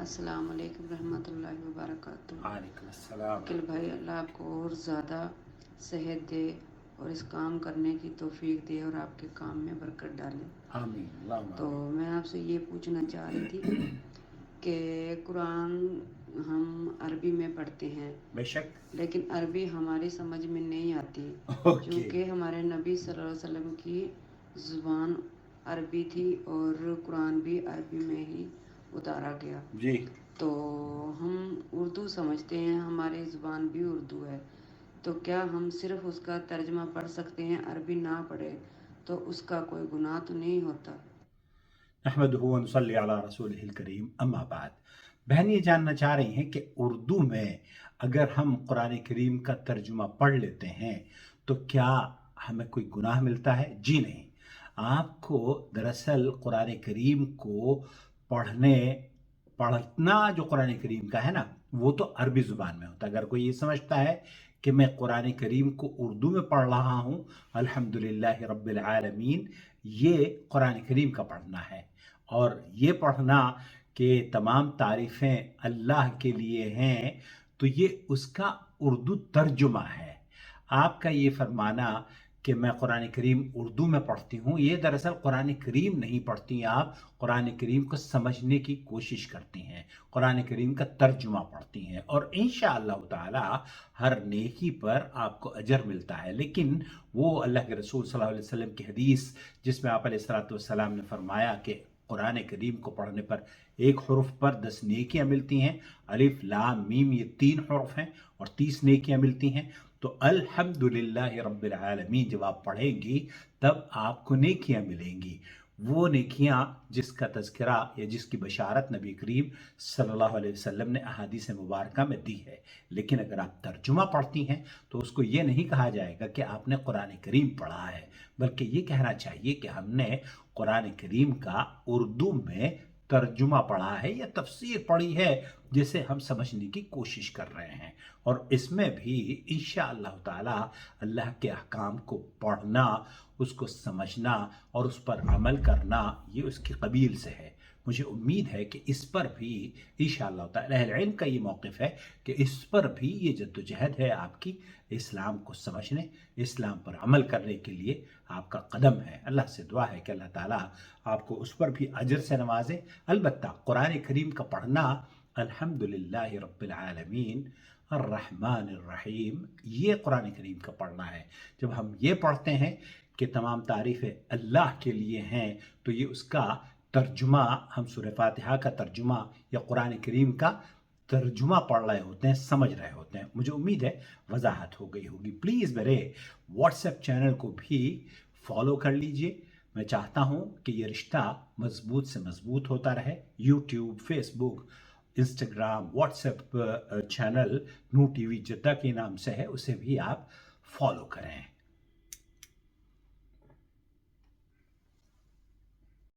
السلام علیکم رحمۃ اللہ وبرکاتہ۔ وعلیکم السلام۔ عقیل بھائی، اللہ آپ کو اور زیادہ صحت دے اور اس کام کرنے کی توفیق دے اور آپ کے کام میں برکت ڈالے۔ آمین اللہم تو آمین۔ میں آپ سے یہ پوچھنا چاہ رہی تھی کہ قرآن ہم عربی میں پڑھتے ہیں، بے شک، لیکن عربی ہماری سمجھ میں نہیں آتی، اوکے، چونکہ ہمارے نبی صلی اللہ علیہ وسلم کی زبان عربی تھی اور قرآن بھی عربی میں ہی اتارا گیا۔ جی تو ہم اردو سمجھتے ہیں، ہماری زبان بھی اردو ہے، تو کیا ہم صرف اس کا ترجمہ پڑھ سکتے ہیں، عربی نہ پڑھے تو اس کا کوئی گناہ تو نہیں ہوتا؟ نحمدہ و نصلی علی رسولہ الکریم، اما بعد۔ بہن یہ جاننا چاہ رہی ہیں کہ اردو میں اگر ہم قرآن کریم کا ترجمہ پڑھ لیتے ہیں تو کیا ہمیں کوئی گناہ ملتا ہے؟ جی نہیں، آپ کو دراصل قرآن کریم کو پڑھنا جو قرآن کریم کا ہے نا، وہ تو عربی زبان میں ہوتا ہے۔ اگر کوئی یہ سمجھتا ہے کہ میں قرآن کریم کو اردو میں پڑھ رہا ہوں، الحمدللہ رب العالمین، یہ قرآن کریم کا پڑھنا ہے، اور یہ پڑھنا کہ تمام تعریفیں اللہ کے لیے ہیں، تو یہ اس کا اردو ترجمہ ہے۔ آپ کا یہ فرمانا کہ میں قرآن کریم اردو میں پڑھتی ہوں، یہ دراصل قرآن کریم نہیں پڑھتی، آپ قرآن کریم کو سمجھنے کی کوشش کرتی ہیں، قرآن کریم کا ترجمہ پڑھتی ہیں، اور انشاءاللہ تعالی ہر نیکی پر آپ کو اجر ملتا ہے۔ لیکن وہ اللہ کے رسول صلی اللہ علیہ وسلم کی حدیث جس میں آپ علیہ السلام نے فرمایا کہ قرآن کریم کو پڑھنے پر ایک حرف پر 10 نیکیاں ملتی ہیں، الف لام میم یہ 3 حرف ہیں اور 30 نیکیاں ملتی ہیں، تو الحمدللہ رب العالمین جب آپ پڑھیں گی تب آپ کو نیکیاں ملیں گی، وہ نیکیاں جس کا تذکرہ یا جس کی بشارت نبی کریم صلی اللہ علیہ وسلم نے احادیث مبارکہ میں دی ہے۔ لیکن اگر آپ ترجمہ پڑھتی ہیں تو اس کو یہ نہیں کہا جائے گا کہ آپ نے قرآن کریم پڑھا ہے، بلکہ یہ کہنا چاہیے کہ ہم نے قرآن کریم کا اردو میں ترجمہ پڑھا ہے یا تفسیر پڑھی ہے، جسے ہم سمجھنے کی کوشش کر رہے ہیں، اور اس میں بھی انشاءاللہ تعالی اللہ کے احکام کو پڑھنا، اس کو سمجھنا اور اس پر عمل کرنا یہ اس کی قبیل سے ہے۔ مجھے امید ہے کہ اس پر بھی انشاءاللہ تعالی اہل علم کا یہ موقف ہے کہ اس پر بھی یہ جدوجہد ہے آپ کی، اسلام کو سمجھنے، اسلام پر عمل کرنے کے لیے آپ کا قدم ہے۔ اللہ سے دعا ہے کہ اللہ تعالیٰ آپ کو اس پر بھی اجر سے نوازے۔ البتہ قرآن کریم کا پڑھنا الحمدللہ رب العالمین الرحمن الرحیم، یہ قرآن کریم کا پڑھنا ہے۔ جب ہم یہ پڑھتے ہیں کہ تمام تعریفیں اللہ کے لیے ہیں، تو یہ اس کا ترجمہ، ہم سورہ فاتحہ کا ترجمہ یا قرآن کریم کا ترجمہ پڑھ رہے ہوتے ہیں، سمجھ رہے ہوتے ہیں۔ مجھے امید ہے وضاحت ہو گئی ہوگی۔ پلیز میرے واٹس ایپ چینل کو بھی فالو کر لیجئے۔ میں چاہتا ہوں کہ یہ رشتہ مضبوط سے مضبوط ہوتا رہے۔ یوٹیوب، فیس بک، انسٹاگرام، واٹس ایپ چینل نور ٹی وی جدہ کے نام سے ہے، اسے بھی آپ فالو کریں۔